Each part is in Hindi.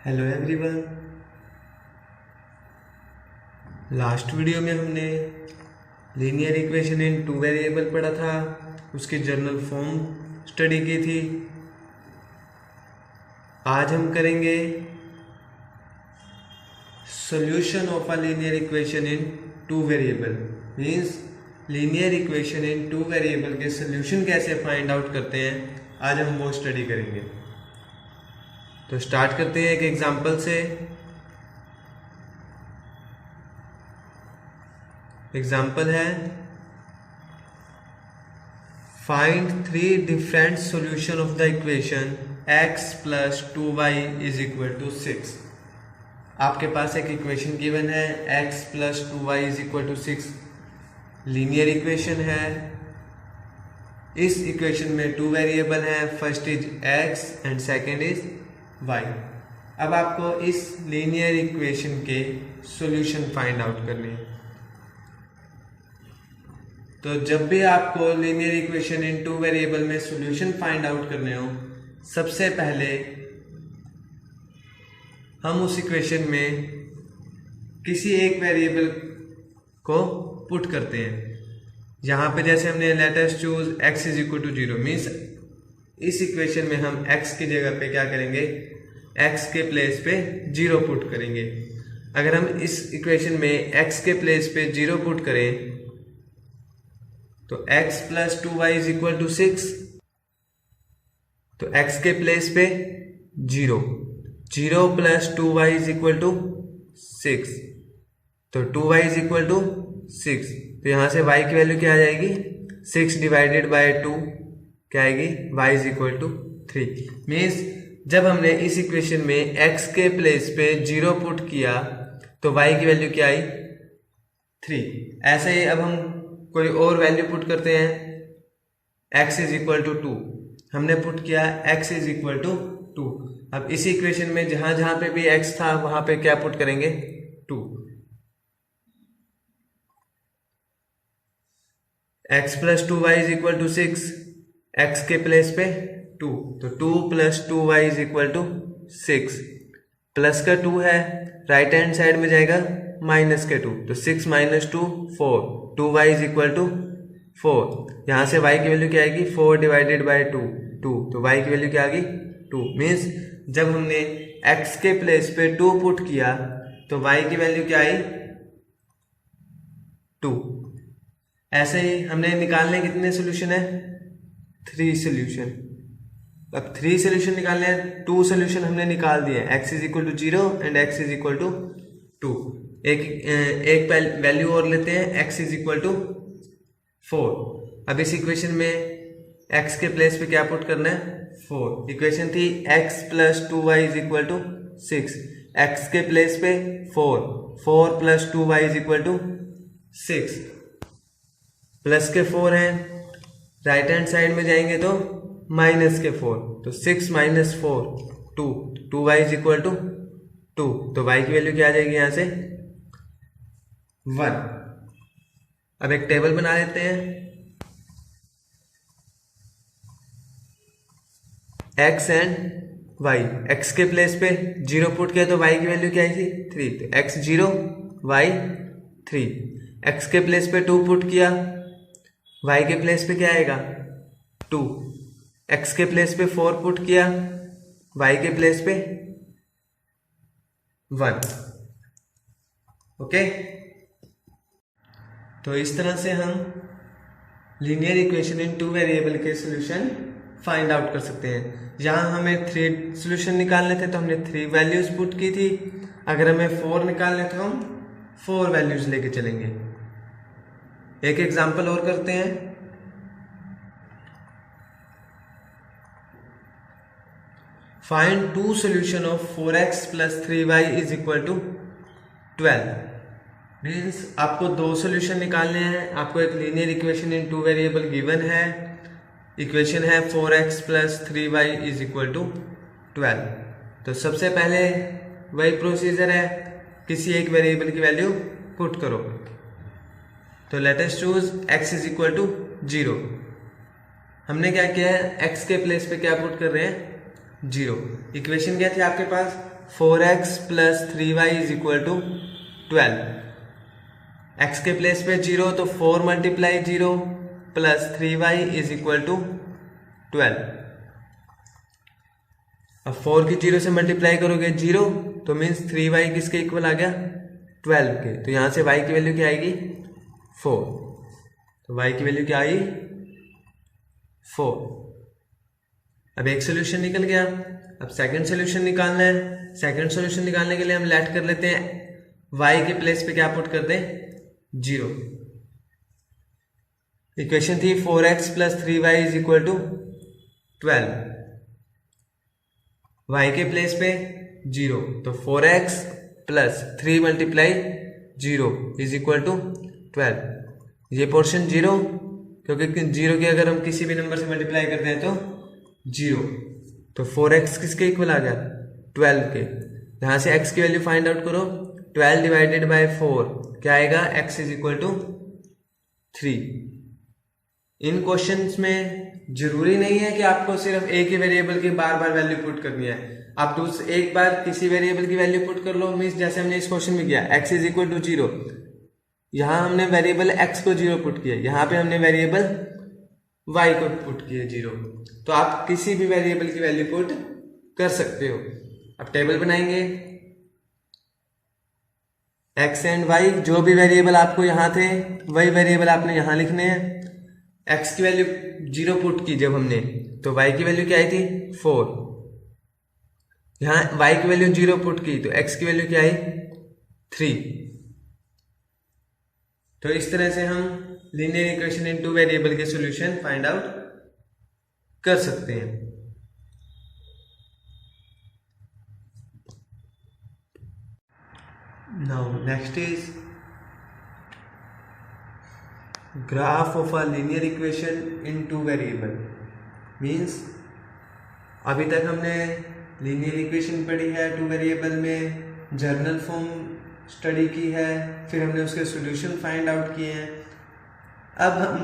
Hello everyone. लास्ट वीडियो में हमने linear equation in two variable पढ़ा था, उसकी जर्नल फॉर्म स्टडी की थी। आज हम करेंगे solution of a linear equation in two variable. Means linear equation in two variable के सॉल्यूशन कैसे फाइंड आउट करते हैं, आज हम वो स्टडी करेंगे। तो स्टार्ट करते हैं एक एग्जांपल से। एग्जांपल है find three different solution of the equation x plus 2y is equal to 6। आपके पास एक इक्वेशन गिवन है x plus 2y is equal to 6, linear equation है। इस इक्वेशन में टू वेरिएबल है, first is x and second is y। अब आपको इस लीनियर इक्वेशन के सॉल्यूशन फाइंड आउट करने हैं। तो जब भी आपको linear equation in two variable में सॉल्यूशन फाइंड आउट करने हो, सबसे पहले हम उस इक्वेशन में किसी एक वेरिएबल को पुट करते हैं। यहाँ पे जैसे हमने let us choose x is equal to 0, means इस इक्वेशन में हम x की जगह पे क्या करेंगे, x के प्लेस पे 0 पुट करेंगे। अगर हम इस इक्वेशन में x के प्लेस पे 0 पुट करें तो x plus 2y is equal to 6, तो x के प्लेस पे 0 plus 2y is equal to 6, तो 2y इज इक्वल टू 6। तो यहां से y की वैल्यू क्या आ जाएगी, 6 डिवाइडेड बाय 2 क्या आएगी, y is equal to 3। Means जब हमने इस इक्वेशन में x के प्लेस पे 0 पुट किया तो y की वैल्यू क्या आई, 3। ऐसे ही अब हम कोई और वैल्यू पुट करते हैं, x इज इक्वल टू 2, हमने पुट किया x इज इक्वल टू 2। अब इसी इक्वेशन में जहां जहां पे भी x था वहां पे क्या पुट करेंगे, 2। x plus 2y is equal to 6, x के प्लेस पे 2, तो 2 plus 2y is equal to 6। Plus का 2 है, राइट हैंड साइड में जाएगा माइनस के 2, तो 6 minus 2 4, 2y is equal to 4। यहां से y की वैल्यू क्या आएगी, 4 डिवाइडेड बाय 2, तो y की वैल्यू क्या आ गई, 2। मीन्स जब हमने x के प्लेस पे 2 पुट किया तो y की वैल्यू क्या आई, 2। ऐसे ही हमने निकालने कितने सोल्यूशन है, 3 सोल्यूशन। अब 3 सोल्यूशन निकालने हैं, 2 सोल्यूशन हमने निकाल दिए, x is equal to 0 and x is equal to 2। एक वैल्यू और लेते हैं, x इज इक्वल टू 4। अब इस इक्वेशन में x के प्लेस पे क्या पुट करना है, 4। इक्वेशन थी x plus 2y is equal to 6, x के प्लेस पे 4 plus 2y is equal to 6। Plus के 4 हैं, राइट हैंड साइड में जाएंगे तो माइनस के 4, तो 6 minus 4 2y is equal to 2, तो y की वैल्यू क्या आ जाएगी यहां से, 1। अब एक टेबल बना लेते हैं, x एंड y। x के प्लेस पे 0 पुट किया तो y की वैल्यू क्या आई थी, 3, तो x 0 y 3। x के प्लेस पे 2 पुट किया, y के प्लेस पे क्या आएगा, 2। x के प्लेस पे 4 पुट किया, y के प्लेस पे 1। ओके, तो इस तरह से हम linear equation in two variable के सॉल्यूशन फाइंड आउट कर सकते हैं। यहाँ हमें 3 सॉल्यूशन निकालने थे तो हमने 3 वैल्यूज पुट की थी। अगर हमें 4 निकालने तो हम 4 वैल्यूज लेके चलेंगे। एक एग्जांपल और करते हैं। Find 2 solution of 4x plus 3y is equal to 12। Means आपको 2 सॉल्यूशन निकालने हैं। आपको एक linear equation in two variable given है, इक्वेशन है 4x plus 3y is equal to 12। तो सबसे पहले वही प्रोसीजर है, किसी एक वेरिएबल की वैल्यू पुट करो। तो let us choose x is equal to 0। हमने क्या किया है, x के प्लेस पे क्या पुट कर रहे हैं, 0। इक्वेशन क्या थी आपके पास, 4x plus 3y is equal to 12। x के प्लेस पे 0 तो 4 multiply 0 plus 3y is equal to 12। अब 4 की 0 से मल्टीप्लाई करोगे 0 तो मीन्स 3y किसके इक्वल आ गया 12 के। तो यहां से y की वैल्यू क्या आएगी 4। तो y की वैल्यू क्या आई 4। अब एक सोल्यूशन निकल गया। अब सेकंड सोल्यूशन निकालना है। सेकंड सोल्यूशन निकालने के लिए हम लेट कर लेते हैं y के प्लेस पे क्या पुट कर दें 0। इक्वेशन थी 4x plus 3y is equal to 12। y के प्लेस पे 0 तो 4x plus 3 multiply 0 is equal to 12। ये पोर्शन 0 क्योंकि 0 की अगर हम किसी भी नंबर से मल्टीप्लाई करते हैं तो 0। तो 4x किसके इक्वल आ गया 12 के। यहां से x की वैल्यू फाइंड आउट करो। 12 डिवाइडेड बाय 4 क्या आएगा x इज इक्वल टू 3। इन क्वेश्चंस में जरूरी नहीं है कि आपको सिर्फ एक ही वेरिएबल की बार बार वैल्यू पुट करनी है। आप तो एक बार किसी वेरिएबल की वैल्यू पुट कर लो। मीन्स जैसे हमने इस क्वेश्चन में किया x इज इक्वल टू 0, यहां हमने वेरिएबल x को 0 पुट किया, यहां पे हमने वेरिएबल y को पुट किया 0। तो आप किसी भी वेरिएबल की वैल्यू पुट कर सकते हो। अब टेबल बनाएंगे x एंड y, जो भी वेरिएबल आपको यहां थे वही वेरिएबल आपने यहां लिखने हैं। x की वैल्यू 0 पुट की जब हमने तो y की वैल्यू क्या आई थी 4। यहां y की वैल्यू 0 पुट की तो x की वैल्यू क्या आई 3। तो इस तरह से हम लीनियर इक्वेशन इन 2 वेरिएबल के सॉल्यूशन फाइंड आउट कर सकते हैं। Now next is graph of a linear equation in 2 variable. Means अभी तक हमने लीनियर इक्वेशन पढ़ी है 2 वेरिएबल में, जर्नल फॉर्म स्टडी की है, फिर हमने उसके सॉल्यूशन फाइंड आउट किए हैं। अब हम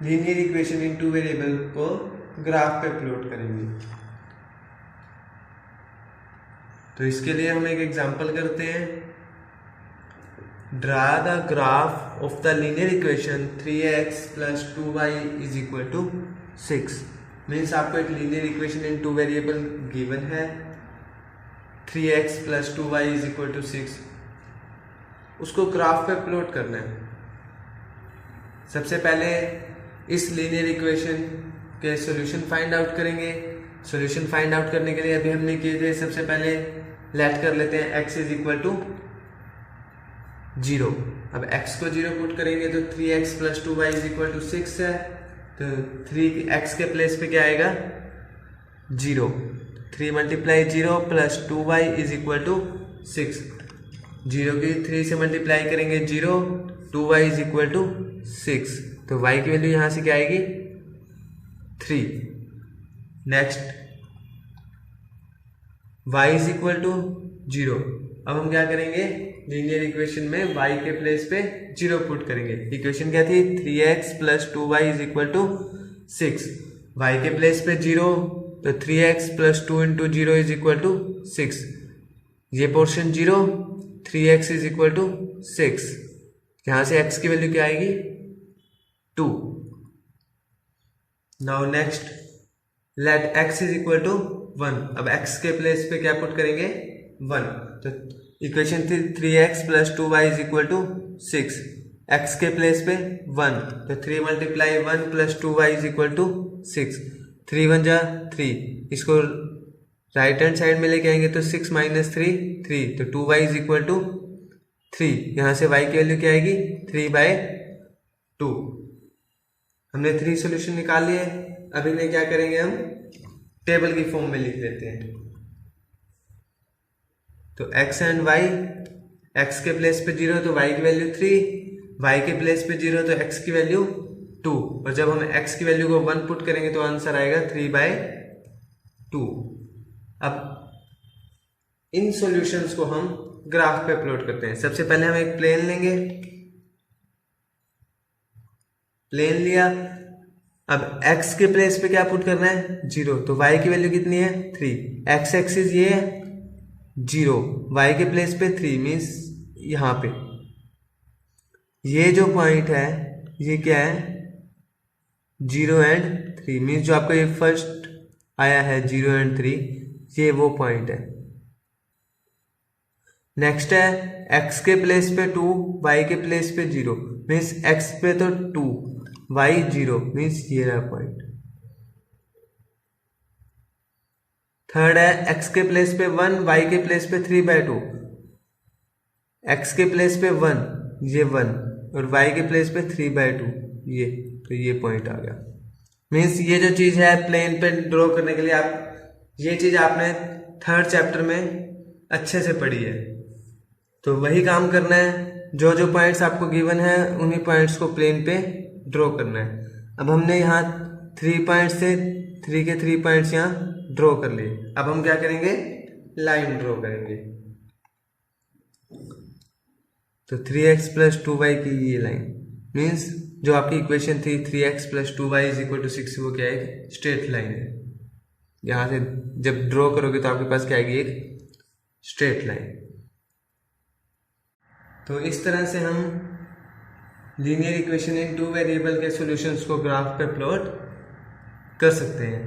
लीनियर इक्वेशन इन 2 वेरिएबल को ग्राफ पे प्लॉट करेंगे। तो इसके लिए हम एक एग्जांपल करते हैं। Draw the graph of the linear equation 3x plus 2y is equal to 6। Means आपको एक linear equation in 2 variable given है 3x plus 2y is equal to 6। उसको ग्राफ पे प्लॉट करना है। सबसे पहले इस लीनियर इक्वेशन के सॉल्यूशन फाइंड आउट करेंगे। सॉल्यूशन फाइंड आउट करने के लिए अभी हमने किए थे, सबसे पहले लेट कर लेते हैं x इज इक्वल टू 0। अब x को 0 पुट करेंगे तो 3x plus 2y is equal to 6 है। तो 3x के प्लेस पे क्या आएगा 0। 3 multiply 0 plus 2y is equal to 6। 0 की 3 से मल्टीप्लाई करेंगे 0, 2y इज इक्वल टू 6। तो y की वैल्यू यहां से क्या आएगी 3। Next y is equal to 0। अब हम क्या करेंगे लीनियर इक्वेशन में y के प्लेस पे 0 पुट करेंगे। इक्वेशन क्या थी 3x plus 2y is equal to 6। y के प्लेस पे 0 तो 3x plus 2 into 0 is equal to 6। ये portion 0, 3x is equal to 6। यहां से x की वैल्यू क्या आएगी 2। Now next let x is equal to 1। अब x के प्लेस पे क्या पुट करेंगे 1। तो इक्वेशन थी 3x plus 2y is equal to 6। x के प्लेस पे 1 तो 3 multiply 1 plus 2y is equal to 6। 3 1 जा 3, इसको राइट हैंड साइड में लेके आएंगे तो 6 माइनस 3 3, तो 2y इज इक्वल टू 3। यहां से y की वैल्यू क्या आएगी 3/2। हमने 3 सॉल्यूशन निकाल लिए। अब इन्हें क्या करेंगे हम टेबल की फॉर्म में लिख देते हैं। तो x एंड y, x के प्लेस पे 0 तो y की वैल्यू 3, y के प्लेस पे 0 तो x की वैल्यू 2, और जब हम x की वैल्यू को 1 पुट करेंगे तो आंसर आएगा 3/2। अब इन सॉल्यूशंस को हम ग्राफ पे प्लॉट करते हैं। सबसे पहले हम एक प्लेन लेंगे। प्लेन लिया, अब x के प्लेस पे क्या पुट करना है 0, तो y की वैल्यू कितनी है 3। x एक्सिस ये है, 0, y के प्लेस पे 3 मीन्स यहाँ पे ये जो पॉइंट है ये क्या है 0 एंड 3 मीन्स जो आपका ये फर्स्ट आया है 0 एंड 3 ये वो पॉइंट है। नेक्स्ट है x के प्लेस पे 2 y के प्लेस पे 0 मीन्स x पे तो 2 y 0 मीन्स ये रहा पॉइंट। थर्ड है x के प्लेस पे 1 y के प्लेस पे 3/2 x के प्लेस पे 1 ये 1 और y के प्लेस पे 3/2 ये, तो ये पॉइंट आ गया। मीन्स ये जो चीज है प्लेन पे ड्रॉ करने के लिए आप ये चीज आपने थर्ड चैप्टर में अच्छे से पढ़ी है, तो वही काम करना है। जो जो पॉइंट्स आपको गिवन है उन्हीं पॉइंट्स को प्लेन पे ड्रॉ करना है। अब हमने यहाँ 3 पॉइंट्स से 3 के 3 पॉइंट्स यहाँ ड्रॉ कर लिए। अब हम क्या करेंगे लाइन ड्रॉ करेंगे। तो 3x + 2y की ये लाइन मीन्स जो आपकी इक्वेशन थी 3x + 2y = 6 वो क्या है स्ट्रेट लाइन है। यहाँ से जब ड्रॉ करोगे तो आपके पास क्या आएगी एक स्ट्रेट लाइन। तो इस तरह से हम लीनियर इक्वेशन इन 2 वेरिएबल के सॉल्यूशंस को ग्राफ पे प्लॉट कर सकते हैं।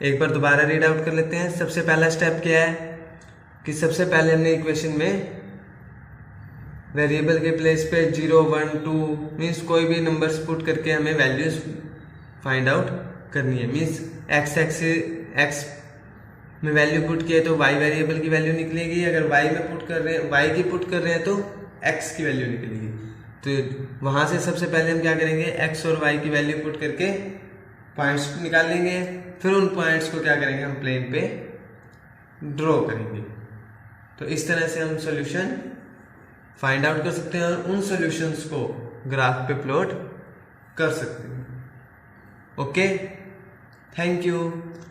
एक बार दोबारा रीड आउट कर लेते हैं। सबसे पहला स्टेप क्या है कि सबसे पहले हमने इक्वेशन में वेरिएबल के प्लेस पे 0, 1, 2 मीन्स कोई भी नंबर्स पुट करके हमें वैल्यूज फाइंड आउट करनी है। मीन्स x में वैल्यू पुट किए तो y वेरिएबल की वैल्यू निकलेगी, अगर y में पुट कर रहे हैं y की पुट कर रहे हैं तो x की वैल्यू निकलेगी। तो वहां से सबसे पहले हम क्या करेंगे x और y की वैल्यू पुट करके पॉइंट्स निकाल लेंगे, फिर उन पॉइंट्स को क्या करेंगे हम प्लेन पे ड्रॉ करेंगे। तो इस तरह से हम सॉल्यूशन फाइंड आउट कर सकते हैं और उन सॉल्यूशंस को ग्राफ पे प्लॉट कर सकते हैं। Okay, thank you.